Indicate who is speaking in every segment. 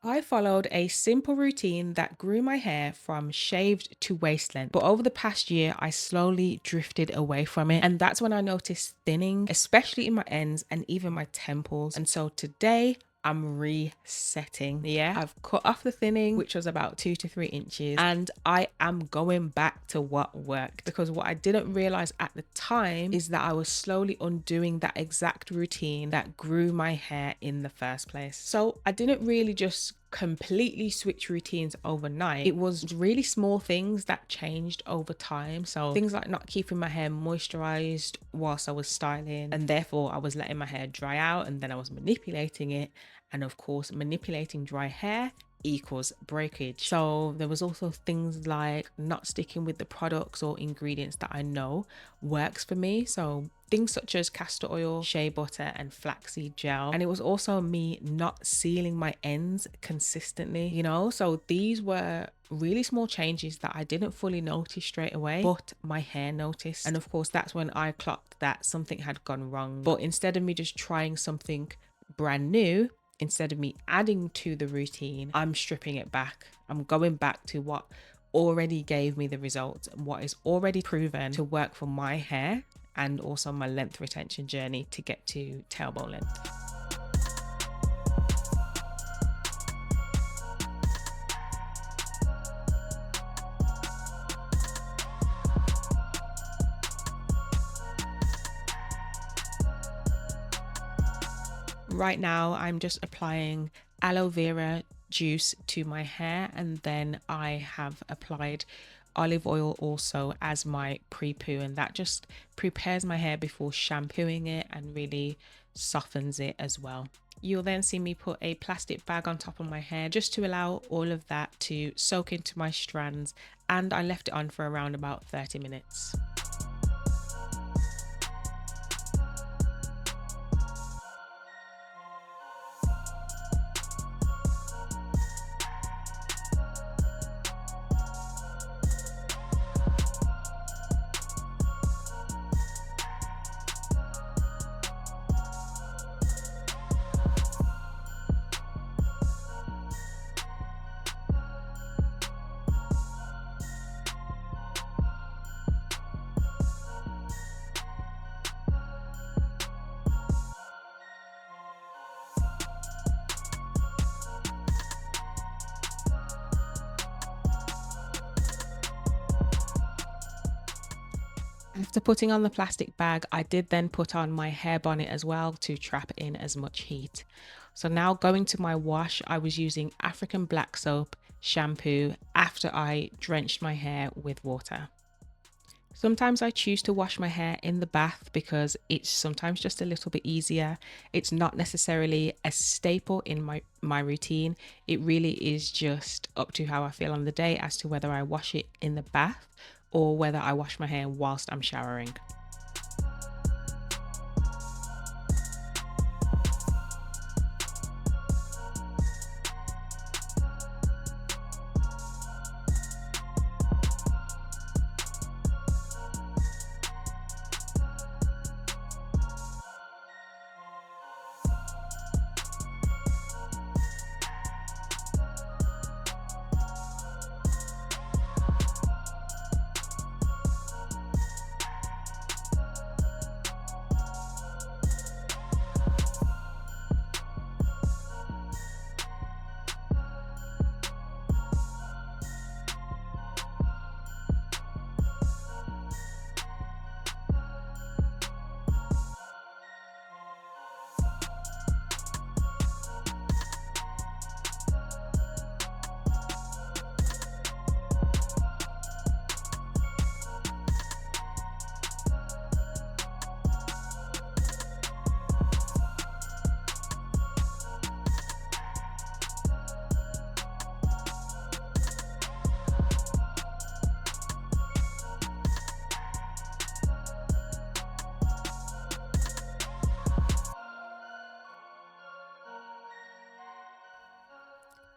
Speaker 1: I followed a simple routine that grew my hair from shaved to waist length. But over the past year, I slowly drifted away from it. And that's when I noticed thinning, especially in my ends and even my temples. And so today, I'm resetting. Yeah, I've cut off the thinning, which was about 2 to 3 inches, and I am going back to what worked, because what I didn't realize at the time is that I was slowly undoing that exact routine that grew my hair in the first place. So I didn't really just completely switch routines overnight. It was really small things that changed over time. So things like not keeping my hair moisturized whilst I was styling, and therefore I was letting my hair dry out and then I was manipulating it. And of course, manipulating dry hair equals breakage. So there was also things like not sticking with the products or ingredients that I know works for me. So things such as castor oil, shea butter, and flaxseed gel. And it was also me not sealing my ends consistently, So these were really small changes that I didn't fully notice straight away, but my hair noticed. And of course, that's when I clocked that something had gone wrong. But instead of me just trying something brand new, instead of me adding to the routine, I'm stripping it back. I'm going back to what already gave me the results, what is already proven to work for my hair and also my length retention journey to get to tailbone length. Right now, I'm just applying aloe vera juice to my hair, and then I have applied olive oil also as my pre-poo, and that just prepares my hair before shampooing it and really softens it as well. You'll then see me put a plastic bag on top of my hair just to allow all of that to soak into my strands, and I left it on for around about 30 minutes. After putting on the plastic bag, I did then put on my hair bonnet as well to trap in as much heat. So now going to my wash, I was using African black soap shampoo after I drenched my hair with water. Sometimes I choose to wash my hair in the bath because it's sometimes just a little bit easier. It's not necessarily a staple in my routine. It really is just up to how I feel on the day as to whether I wash it in the bath or whether I wash my hair whilst I'm showering.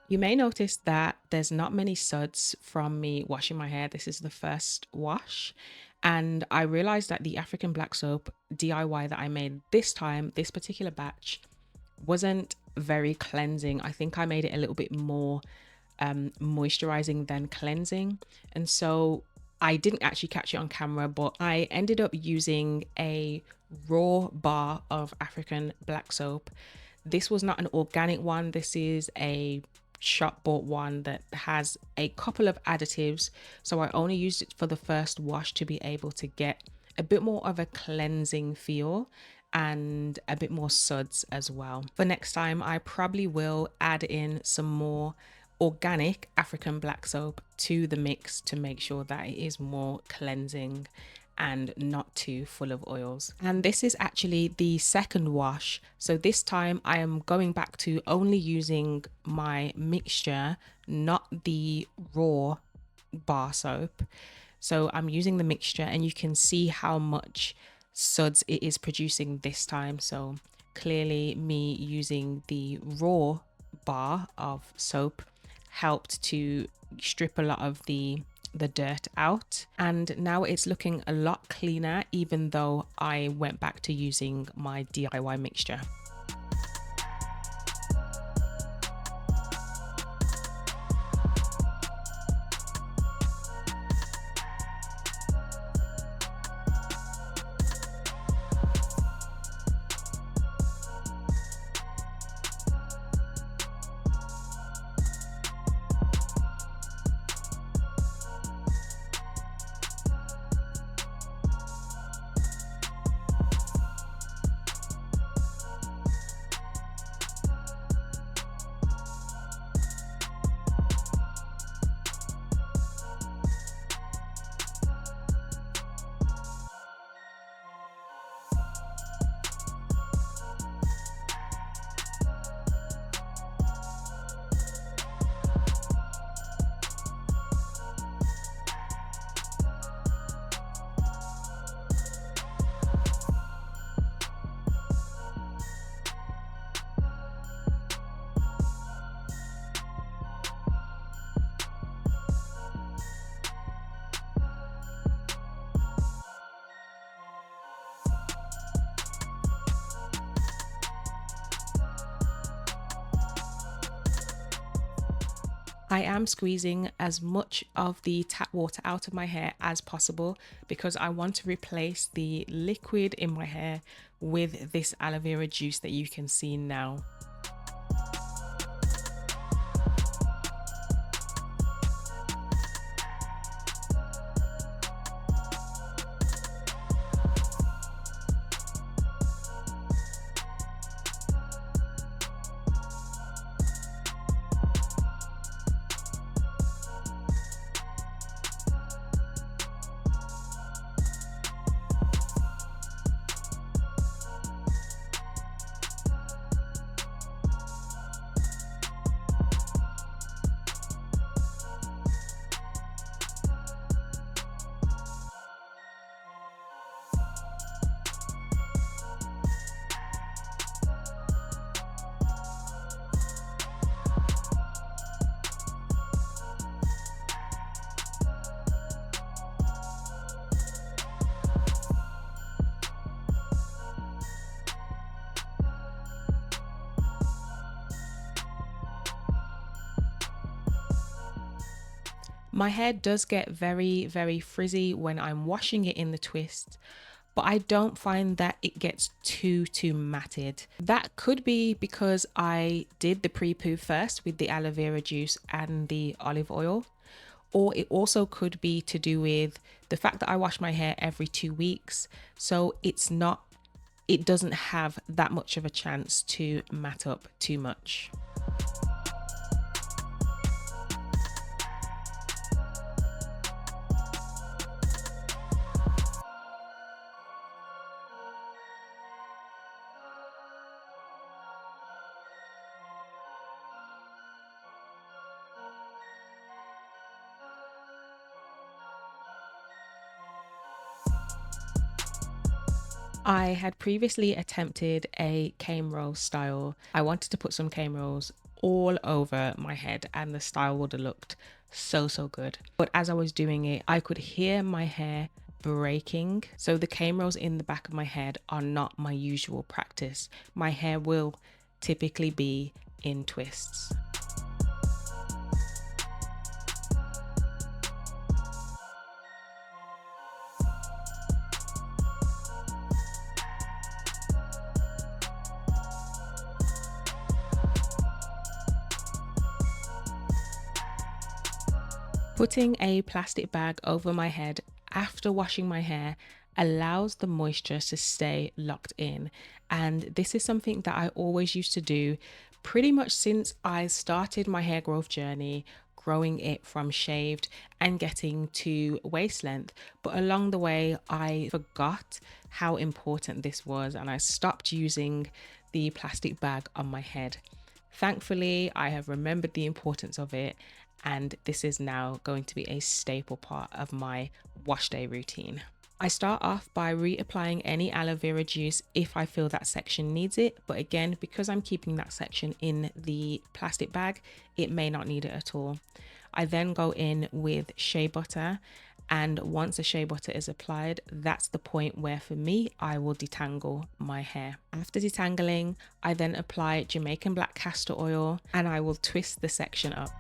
Speaker 1: You may notice that there's not many suds from me washing my hair. This is the first wash. And I realized that the African black soap DIY that I made this time, this particular batch, wasn't very cleansing. I think I made it a little bit more moisturizing than cleansing. And so I didn't actually catch it on camera, but I ended up using a raw bar of African black soap. This was not an organic one. This is a shop bought one that has a couple of additives. So I only used it for the first wash to be able to get a bit more of a cleansing feel and a bit more suds as well. For next time, I probably will add in some more organic African black soap to the mix to make sure that it is more cleansing and not too full of oils. And this is actually the second wash. So this time I am going back to only using my mixture, not the raw bar soap. So I'm using the mixture and you can see how much suds it is producing this time. So clearly me using the raw bar of soap helped to strip a lot of the dirt out, and now it's looking a lot cleaner even though I went back to using my DIY mixture. I am squeezing as much of the tap water out of my hair as possible because I want to replace the liquid in my hair with this aloe vera juice that you can see now. My hair does get very, very frizzy when I'm washing it in the twist, but I don't find that it gets too matted. That could be because I did the pre-poo first with the aloe vera juice and the olive oil, or it also could be to do with the fact that I wash my hair every 2 weeks, so it doesn't have that much of a chance to mat up too much. I had previously attempted a cane roll style. I wanted to put some cane rolls all over my head and the style would have looked so good. But as I was doing it, I could hear my hair breaking. So the cane rolls in the back of my head are not my usual practice. My hair will typically be in twists. Putting a plastic bag over my head after washing my hair allows the moisture to stay locked in. And this is something that I always used to do pretty much since I started my hair growth journey, growing it from shaved and getting to waist length. But along the way, I forgot how important this was and I stopped using the plastic bag on my head. Thankfully, I have remembered the importance of it, and this is now going to be a staple part of my wash day routine. I start off by reapplying any aloe vera juice if I feel that section needs it, but again, because I'm keeping that section in the plastic bag, it may not need it at all. I then go in with shea butter, and once the shea butter is applied, that's the point where for me, I will detangle my hair. After detangling, I then apply Jamaican black castor oil and I will twist the section up.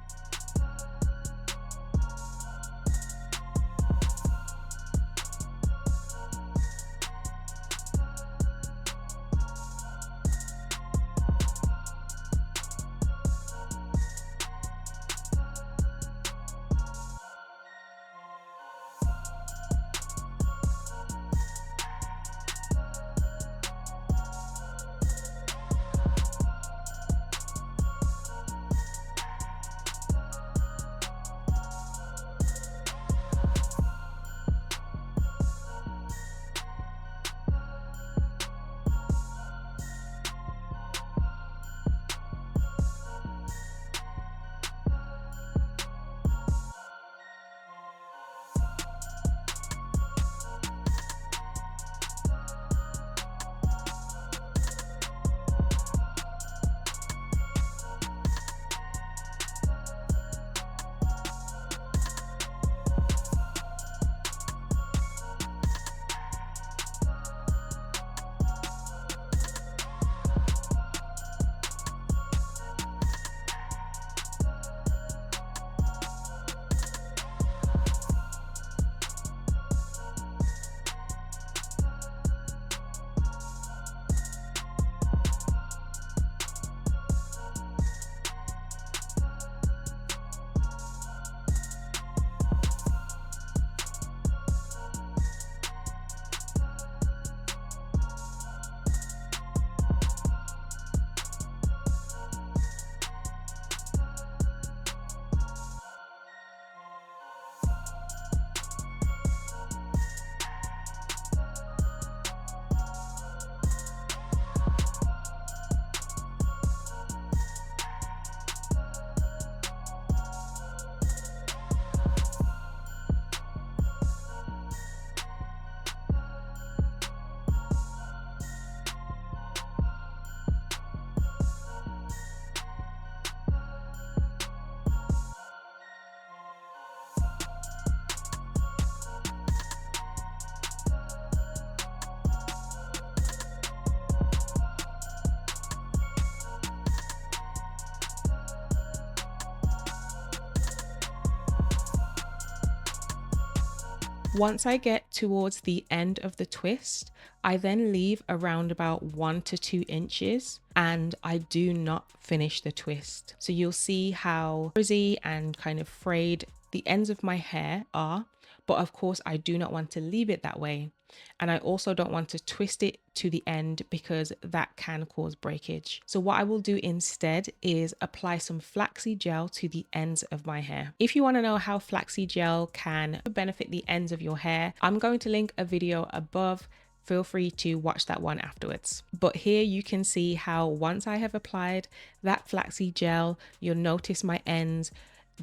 Speaker 1: Once I get towards the end of the twist, I then leave around about 1 to 2 inches and I do not finish the twist. So you'll see how frizzy and kind of frayed the ends of my hair are, but of course I do not want to leave it that way. And I also don't want to twist it to the end because that can cause breakage. So what I will do instead is apply some flaxseed gel to the ends of my hair. If you want to know how flaxseed gel can benefit the ends of your hair, I'm going to link a video above. Feel free to watch that one afterwards. But here you can see how once I have applied that flaxseed gel, you'll notice my ends,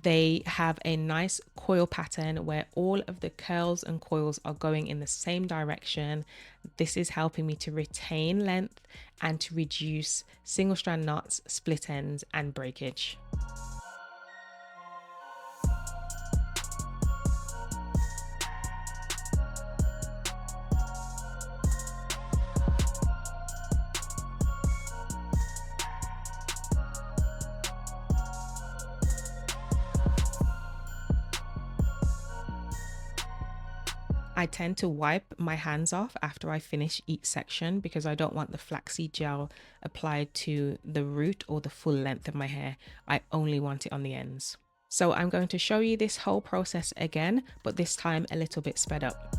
Speaker 1: they have a nice coil pattern where all of the curls and coils are going in the same direction. This is helping me to retain length and to reduce single strand knots, split ends, and breakage. I tend to wipe my hands off after I finish each section because I don't want the flaxseed gel applied to the root or the full length of my hair. I only want it on the ends. So I'm going to show you this whole process again, but this time a little bit sped up.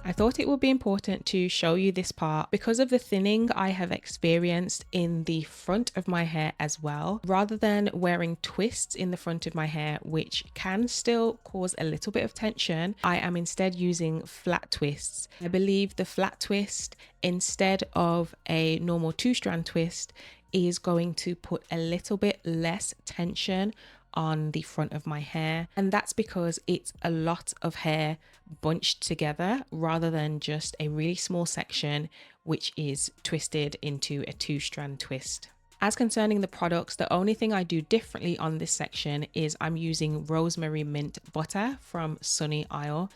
Speaker 1: I thought it would be important to show you this part because of the thinning I have experienced in the front of my hair as well. Rather than wearing twists in the front of my hair, which can still cause a little bit of tension, I am instead using flat twists. I believe the flat twist, instead of a normal 2-strand twist, is going to put a little bit less tension on the front of my hair, and that's because it's a lot of hair bunched together rather than just a really small section which is twisted into a 2-strand twist. As concerning the products, the only thing I do differently on this section is I'm using rosemary mint butter from Sunny Isle.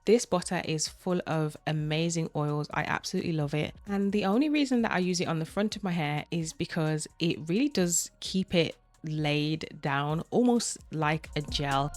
Speaker 1: This butter is full of amazing oils. I absolutely love it. And the only reason that I use it on the front of my hair is because it really does keep it laid down almost like a gel.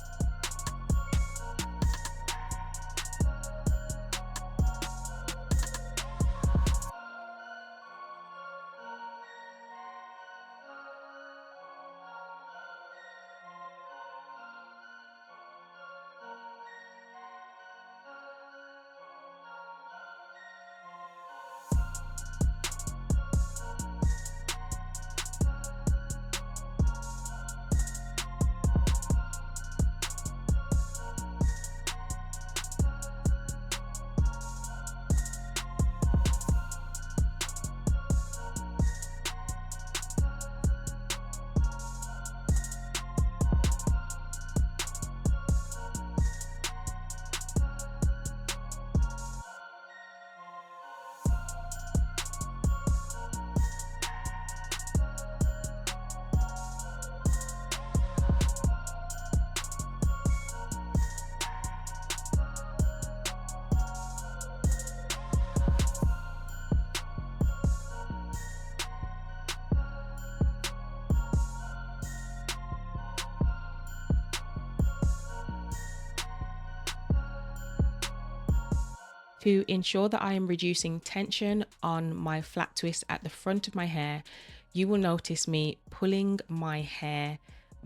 Speaker 1: To ensure that I am reducing tension on my flat twist at the front of my hair, you will notice me pulling my hair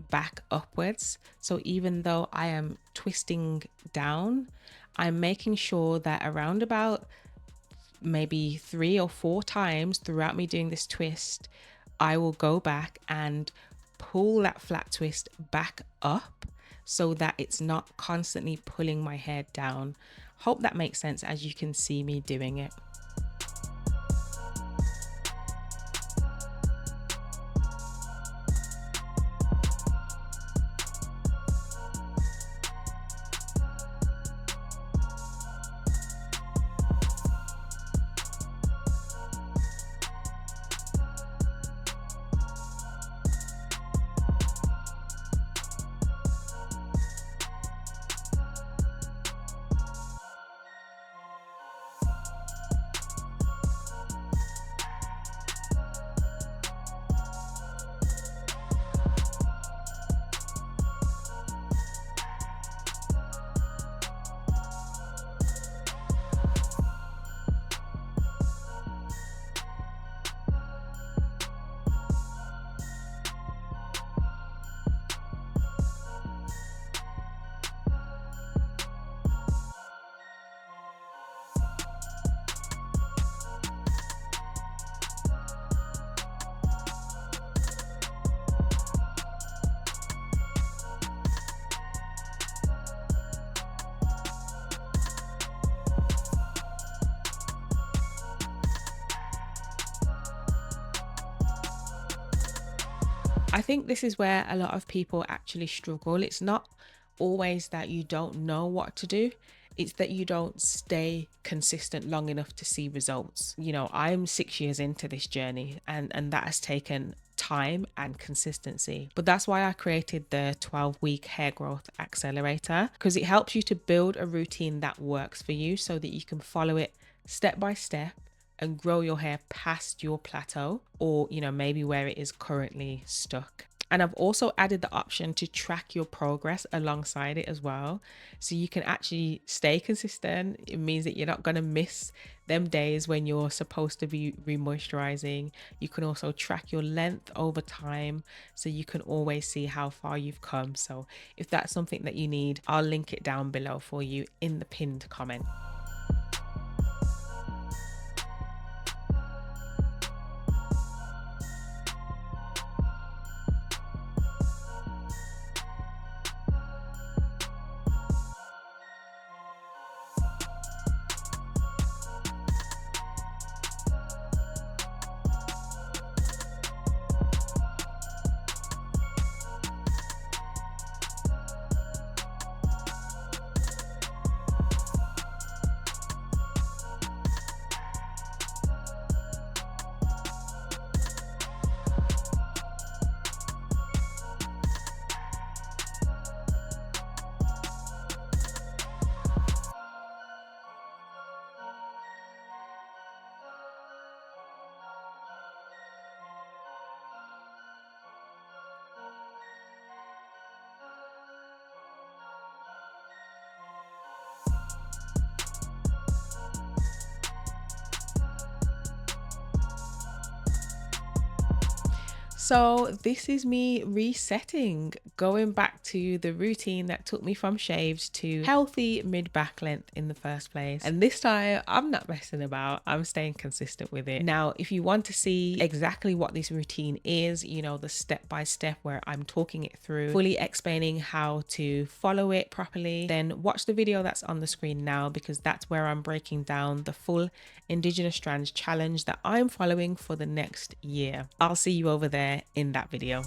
Speaker 1: back upwards. So even though I am twisting down, I'm making sure that around about maybe 3 or 4 times throughout me doing this twist, I will go back and pull that flat twist back up so that it's not constantly pulling my hair down. Hope that makes sense as you can see me doing it. I think this is where a lot of people actually struggle. It's not always that you don't know what to do, it's that you don't stay consistent long enough to see results. You know, I'm 6 years into this journey, and that has taken time and consistency. But that's why I created the 12-week hair growth accelerator, because it helps you to build a routine that works for you so that you can follow it step by step and grow your hair past your plateau, or you know, maybe where it is currently stuck. And I've also added the option to track your progress alongside it as well, so you can actually stay consistent. It means that you're not going to miss them days when you're supposed to be remoisturizing. You can also track your length over time, so you can always see how far you've come. So if that's something that you need, I'll link it down below for you in the pinned comment. So this is me resetting, going back to the routine that took me from shaved to healthy mid-back length in the first place. And this time I'm not messing about, I'm staying consistent with it. Now, if you want to see exactly what this routine is, you know, the step-by-step where I'm talking it through, fully explaining how to follow it properly, then watch the video that's on the screen now, because that's where I'm breaking down the full Indigenous Strandz challenge that I'm following for the next year. I'll see you over there in that video.